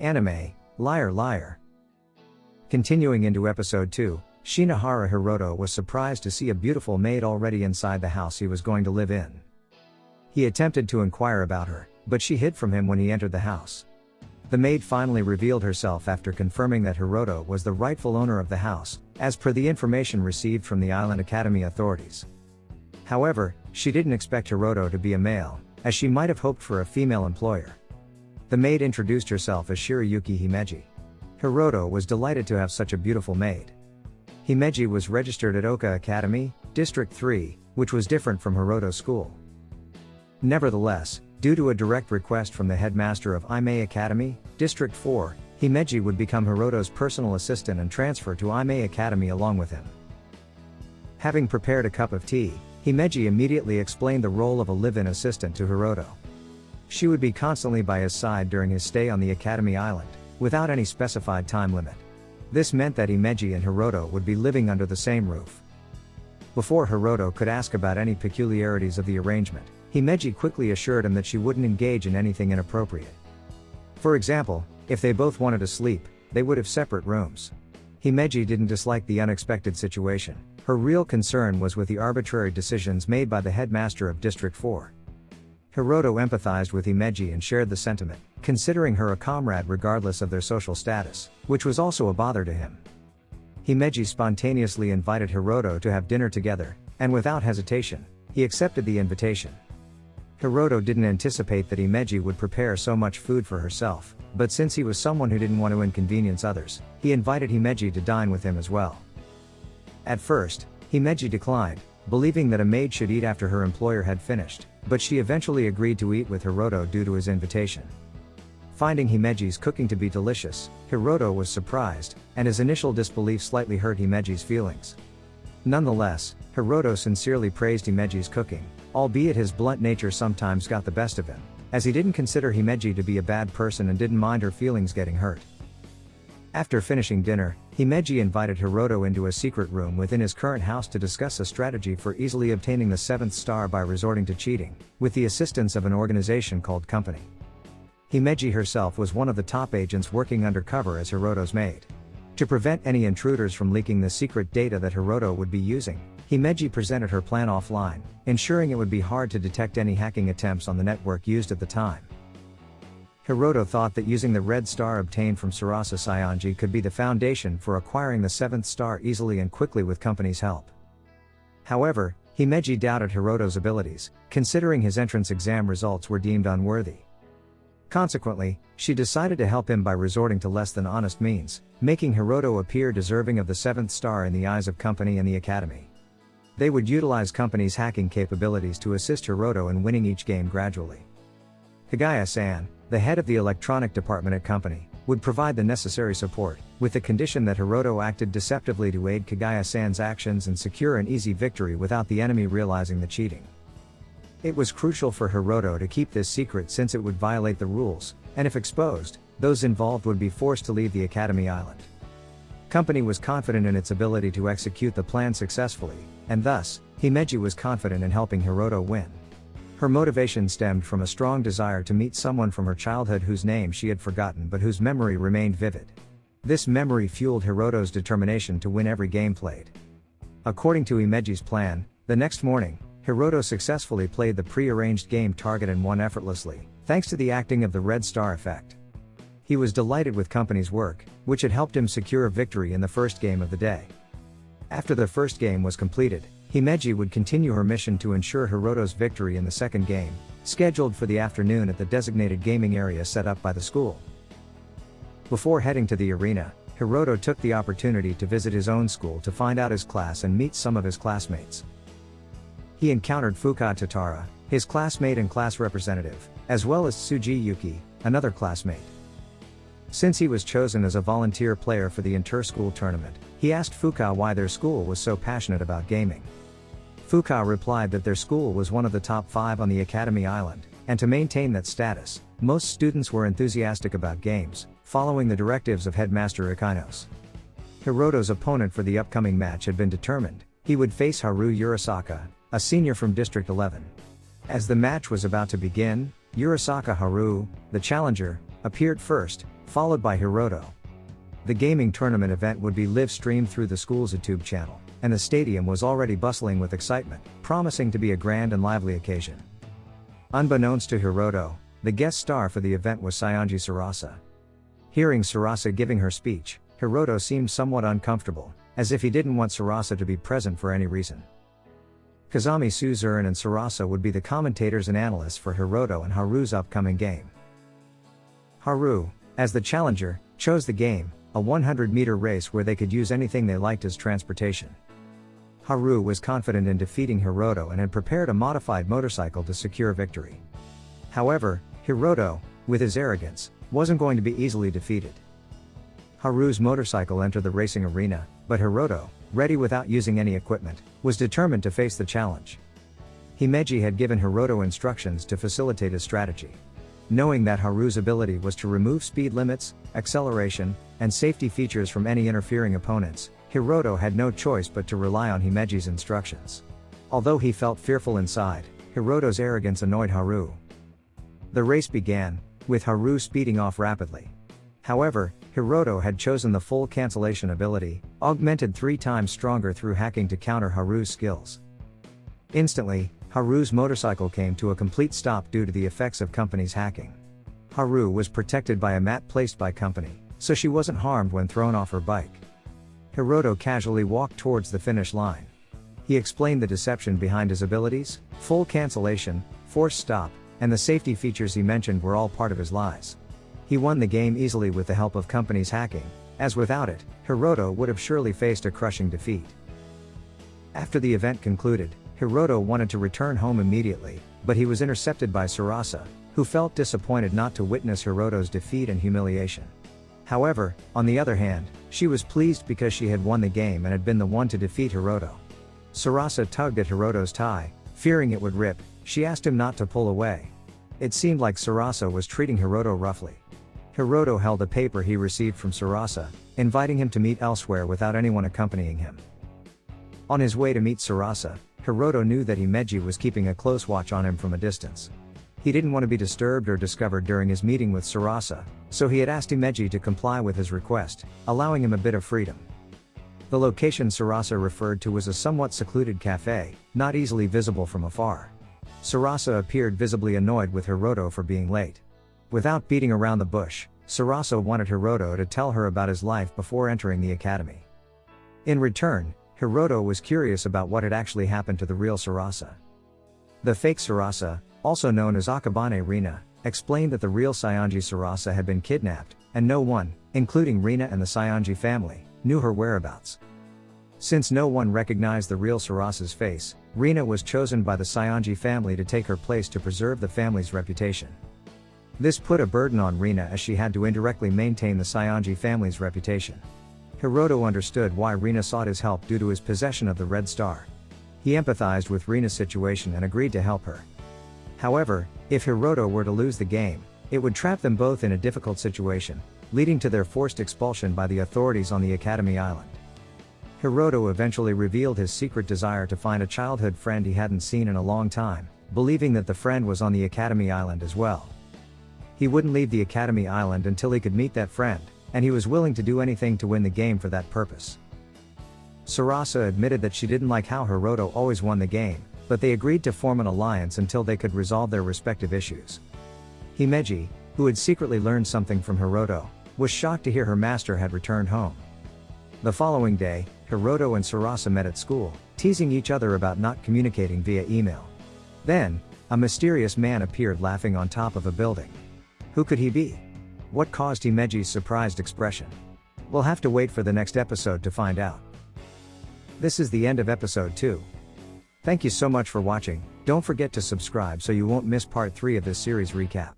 Anime, liar liar. Continuing into episode 2, Shinohara Hiroto was surprised to see a beautiful maid already inside the house he was going to live in. He attempted to inquire about her, but she hid from him when he entered the house. The maid finally revealed herself after confirming that Hiroto was the rightful owner of the house, as per the information received from the Island Academy authorities. However, she didn't expect Hiroto to be a male, as she might have hoped for a female employer. The maid introduced herself as Shirayuki Himeji. Hiroto was delighted to have such a beautiful maid. Himeji was registered at Oka Academy, District 3, which was different from Hiroto's school. Nevertheless, due to a direct request from the headmaster of Ime Academy, District 4, Himeji would become Hiroto's personal assistant and transfer to Ime Academy along with him. Having prepared a cup of tea, Himeji immediately explained the role of a live-in assistant to Hiroto. She would be constantly by his side during his stay on the Academy Island, without any specified time limit. This meant that Himeji and Hiroto would be living under the same roof. Before Hiroto could ask about any peculiarities of the arrangement, Himeji quickly assured him that she wouldn't engage in anything inappropriate. For example, if they both wanted to sleep, they would have separate rooms. Himeji didn't dislike the unexpected situation. Her real concern was with the arbitrary decisions made by the headmaster of District 4. Hiroto empathized with Himeji and shared the sentiment, considering her a comrade regardless of their social status, which was also a bother to him. Himeji spontaneously invited Hiroto to have dinner together, and without hesitation, he accepted the invitation. Hiroto didn't anticipate that Himeji would prepare so much food for herself, but since he was someone who didn't want to inconvenience others, he invited Himeji to dine with him as well. At first, Himeji declined, believing that a maid should eat after her employer had finished, but she eventually agreed to eat with Hiroto due to his invitation. Finding Himeji's cooking to be delicious, Hiroto was surprised, and his initial disbelief slightly hurt Himeji's feelings. Nonetheless, Hiroto sincerely praised Himeji's cooking, albeit his blunt nature sometimes got the best of him, as he didn't consider Himeji to be a bad person and didn't mind her feelings getting hurt. After finishing dinner, Himeji invited Hiroto into a secret room within his current house to discuss a strategy for easily obtaining the 7th star by resorting to cheating, with the assistance of an organization called Company. Himeji herself was one of the top agents working undercover as Hiroto's maid. To prevent any intruders from leaking the secret data that Hiroto would be using, Himeji presented her plan offline, ensuring it would be hard to detect any hacking attempts on the network used at the time. Hiroto thought that using the red star obtained from Sarasa Saionji could be the foundation for acquiring the 7th star easily and quickly with Company's help. However, Himeji doubted Hiroto's abilities, considering his entrance exam results were deemed unworthy. Consequently, she decided to help him by resorting to less than honest means, making Hiroto appear deserving of the 7th star in the eyes of Company and the Academy. They would utilize Company's hacking capabilities to assist Hiroto in winning each game gradually. Kagaya-san, the head of the electronic department at Company, would provide the necessary support, with the condition that Hiroto acted deceptively to aid Kagaya-san's actions and secure an easy victory without the enemy realizing the cheating. It was crucial for Hiroto to keep this secret since it would violate the rules, and if exposed, those involved would be forced to leave the Academy Island. Company was confident in its ability to execute the plan successfully, and thus, Himeji was confident in helping Hiroto win. Her motivation stemmed from a strong desire to meet someone from her childhood whose name she had forgotten but whose memory remained vivid. This memory fueled Hiroto's determination to win every game played. According to Himeji's plan, the next morning, Hiroto successfully played the pre-arranged game target and won effortlessly, thanks to the acting of the red star effect. He was delighted with Company's work, which had helped him secure a victory in the first game of the day. After the first game was completed, Himeji would continue her mission to ensure Hiroto's victory in the second game, scheduled for the afternoon at the designated gaming area set up by the school. Before heading to the arena, Hiroto took the opportunity to visit his own school to find out his class and meet some of his classmates. He encountered Fuka Tatara, his classmate and class representative, as well as Tsuji Yuki, another classmate. Since he was chosen as a volunteer player for the inter-school tournament, he asked Fuka why their school was so passionate about gaming. Fuka replied that their school was one of the top 5 on the Academy Island, and to maintain that status, most students were enthusiastic about games, following the directives of Headmaster Ikinos. Hiroto's opponent for the upcoming match had been determined. He would face Haru Urasaka, a senior from District 11. As the match was about to begin, Urasaka Haru, the challenger, appeared first, followed by Hiroto. The gaming tournament event would be live-streamed through the school's YouTube channel, and the stadium was already bustling with excitement, promising to be a grand and lively occasion. Unbeknownst to Hiroto, the guest star for the event was Saionji Sarasa. Hearing Sarasa giving her speech, Hiroto seemed somewhat uncomfortable, as if he didn't want Sarasa to be present for any reason. Kazami Suzerne and Sarasa would be the commentators and analysts for Hiroto and Haru's upcoming game. Haru, as the challenger, chose the game, a 100-meter race where they could use anything they liked as transportation. Haru was confident in defeating Hiroto and had prepared a modified motorcycle to secure victory. However, Hiroto, with his arrogance, wasn't going to be easily defeated. Haru's motorcycle entered the racing arena, but Hiroto, ready without using any equipment, was determined to face the challenge. Himeji had given Hiroto instructions to facilitate his strategy. Knowing that Haru's ability was to remove speed limits, acceleration, and safety features from any interfering opponents, Hiroto had no choice but to rely on Himeji's instructions. Although he felt fearful inside, Hiroto's arrogance annoyed Haru. The race began, with Haru speeding off rapidly. However, Hiroto had chosen the full cancellation ability, augmented 3 times stronger through hacking to counter Haru's skills. Instantly, Haru's motorcycle came to a complete stop due to the effects of Company's hacking. Haru was protected by a mat placed by Company, so she wasn't harmed when thrown off her bike. Hiroto casually walked towards the finish line. He explained the deception behind his abilities, full cancellation, forced stop, and the safety features he mentioned were all part of his lies. He won the game easily with the help of Company's hacking, as without it, Hiroto would have surely faced a crushing defeat. After the event concluded, Hiroto wanted to return home immediately, but he was intercepted by Sarasa, who felt disappointed not to witness Hiroto's defeat and humiliation. However, on the other hand, she was pleased because she had won the game and had been the one to defeat Hiroto. Sarasa tugged at Hiroto's tie, fearing it would rip. She asked him not to pull away. It seemed like Sarasa was treating Hiroto roughly. Hiroto held a paper he received from Sarasa, inviting him to meet elsewhere without anyone accompanying him. On his way to meet Sarasa, Hiroto knew that Himeji was keeping a close watch on him from a distance. He didn't want to be disturbed or discovered during his meeting with Sarasa, so he had asked Himeji to comply with his request, allowing him a bit of freedom. The location Sarasa referred to was a somewhat secluded cafe, not easily visible from afar. Sarasa appeared visibly annoyed with Hiroto for being late. Without beating around the bush, Sarasa wanted Hiroto to tell her about his life before entering the academy. In return, Hiroto was curious about what had actually happened to the real Sarasa. The fake Sarasa, also known as Akabane Rina, explained that the real Saionji Sarasa had been kidnapped, and no one, including Rina and the Saionji family, knew her whereabouts. Since no one recognized the real Sarasa's face, Rina was chosen by the Saionji family to take her place to preserve the family's reputation. This put a burden on Rina as she had to indirectly maintain the Saionji family's reputation. Hiroto understood why Rina sought his help due to his possession of the Red Star. He empathized with Rina's situation and agreed to help her. However, if Hiroto were to lose the game, it would trap them both in a difficult situation, leading to their forced expulsion by the authorities on the Academy Island. Hiroto eventually revealed his secret desire to find a childhood friend he hadn't seen in a long time, believing that the friend was on the Academy Island as well. He wouldn't leave the Academy Island until he could meet that friend, and he was willing to do anything to win the game for that purpose. Sarasa admitted that she didn't like how Hiroto always won the game, but they agreed to form an alliance until they could resolve their respective issues. Himeji, who had secretly learned something from Hiroto, was shocked to hear her master had returned home. The following day, Hiroto and Sarasa met at school, teasing each other about not communicating via email. Then, a mysterious man appeared laughing on top of a building. Who could he be? What caused Himeji's surprised expression? We'll have to wait for the next episode to find out. This is the end of episode 2. Thank you so much for watching. Don't forget to subscribe so you won't miss part 3 of this series recap.